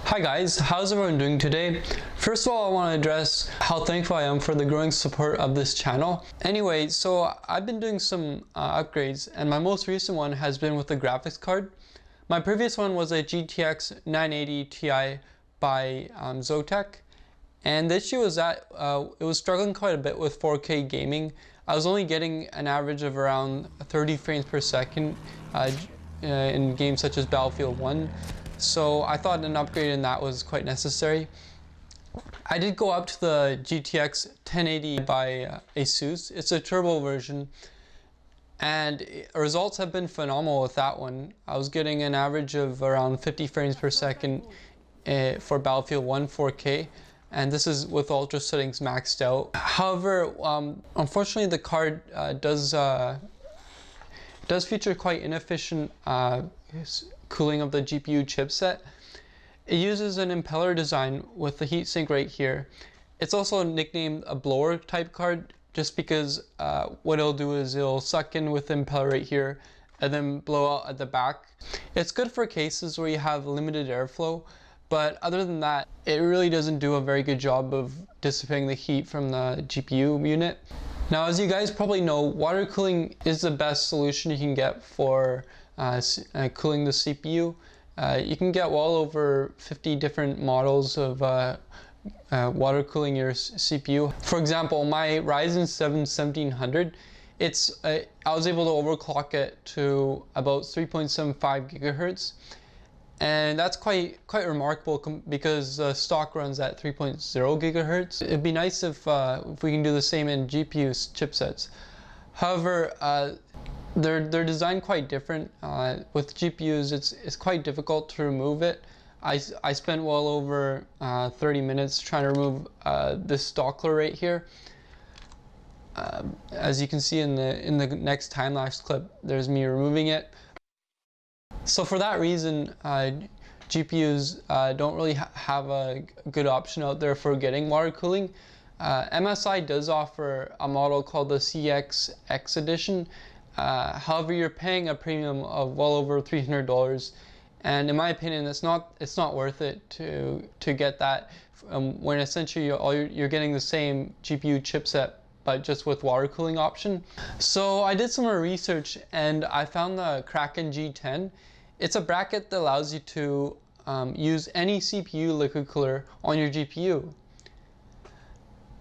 Hi guys, how's everyone doing today? First of all, I want to address how thankful I am for the growing support of this channel. Anyway, so I've been doing some upgrades, and my most recent one has been with the graphics card. My previous one was a GTX 980 Ti by Zotac, and the issue was that it was struggling quite a bit with 4K gaming. I was only getting an average of around 30 frames per second in games such as Battlefield 1. So I thought an upgrade in that was quite necessary. I did go up to the GTX 1080 by Asus. It's a turbo version, and results have been phenomenal with that one. I was getting an average of around 50 frames per second for Battlefield 1 4K, and this is with ultra settings maxed out. However, unfortunately the card does feature quite inefficient cooling of the GPU chipset. It uses an impeller design with the heatsink right here. It's also nicknamed a blower type card just because what it'll do is it'll suck in with the impeller right here and then blow out at the back. It's good for cases where you have limited airflow, but other than that, it really doesn't do a very good job of dissipating the heat from the GPU unit. Now, as you guys probably know, water cooling is the best solution you can get for cooling the CPU. You can get well over 50 different models of water cooling your CPU. For example, my Ryzen 7 1700, I was able to overclock it to about 3.75 gigahertz, and that's quite remarkable because stock runs at 3.0 gigahertz. It'd be nice if we can do the same in GPU chipsets. However, they're designed quite different. With GPUs, it's quite difficult to remove it. I spent well over 30 minutes trying to remove this stockler right here. As you can see in the next time-lapse clip, there's me removing it. So for that reason, GPUs don't really have a good option out there for getting water cooling. MSI does offer a model called the CX Edition. However, you're paying a premium of well over $300, and in my opinion, it's not worth it to get that when essentially you're getting the same GPU chipset but just with water cooling option. So I did some more research and I found the Kraken G10. It's a bracket that allows you to use any CPU liquid cooler on your GPU.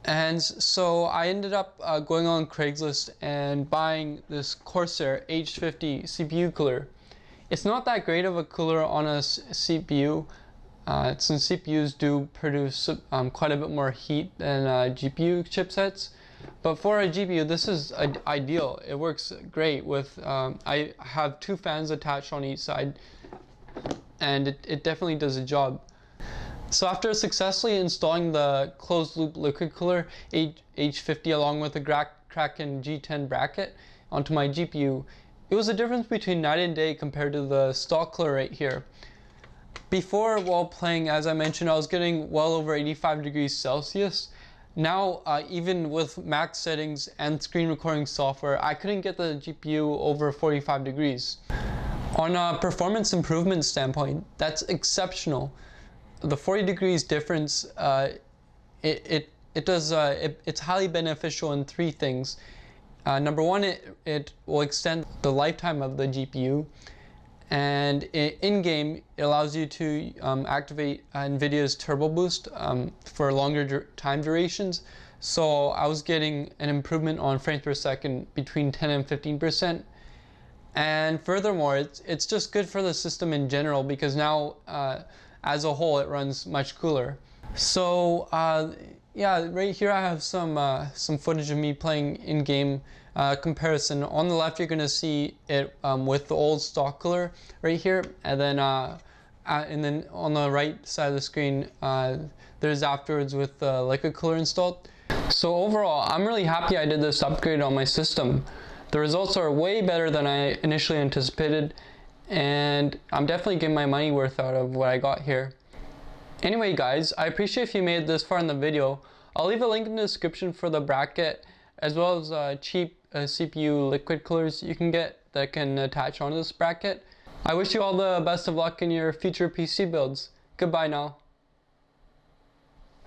And so I ended up going on Craigslist and buying this Corsair H50 CPU cooler. It's not that great of a cooler on a CPU, since CPUs do produce quite a bit more heat than GPU chipsets. But for a GPU, this is ideal. It works great with, I have two fans attached on each side, and it definitely does the job. So after successfully installing the closed loop liquid cooler H50 along with the Kraken G10 bracket onto my GPU, it was a difference between night and day compared to the stock cooler right here. Before, while playing, as I mentioned, I was getting well over 85 degrees Celsius. Now, even with max settings and screen recording software, I couldn't get the GPU over 45 degrees. On a performance improvement standpoint, that's exceptional. The 40 degrees difference, it's highly beneficial in three things. Number one, it will extend the lifetime of the GPU, and in-game it allows you to activate NVIDIA's Turbo Boost for longer time durations. So I was getting an improvement on frames per second between 10 and 15%. And furthermore, it's just good for the system in general because now as a whole it runs much cooler. So yeah, right here I have some footage of me playing in-game comparison. On the left you're going to see it with the old stock cooler right here, and then on the right side of the screen there's afterwards with the liquid cooler installed. So overall, I'm really happy I did this upgrade on my system. The results are way better than I initially anticipated, and I'm definitely getting my money worth out of what I got here. Anyway guys, I appreciate if you made it this far in the video. I'll leave a link in the description for the bracket as well as cheap CPU liquid coolers you can get that can attach onto this bracket. I wish you all the best of luck in your future PC builds. Goodbye now.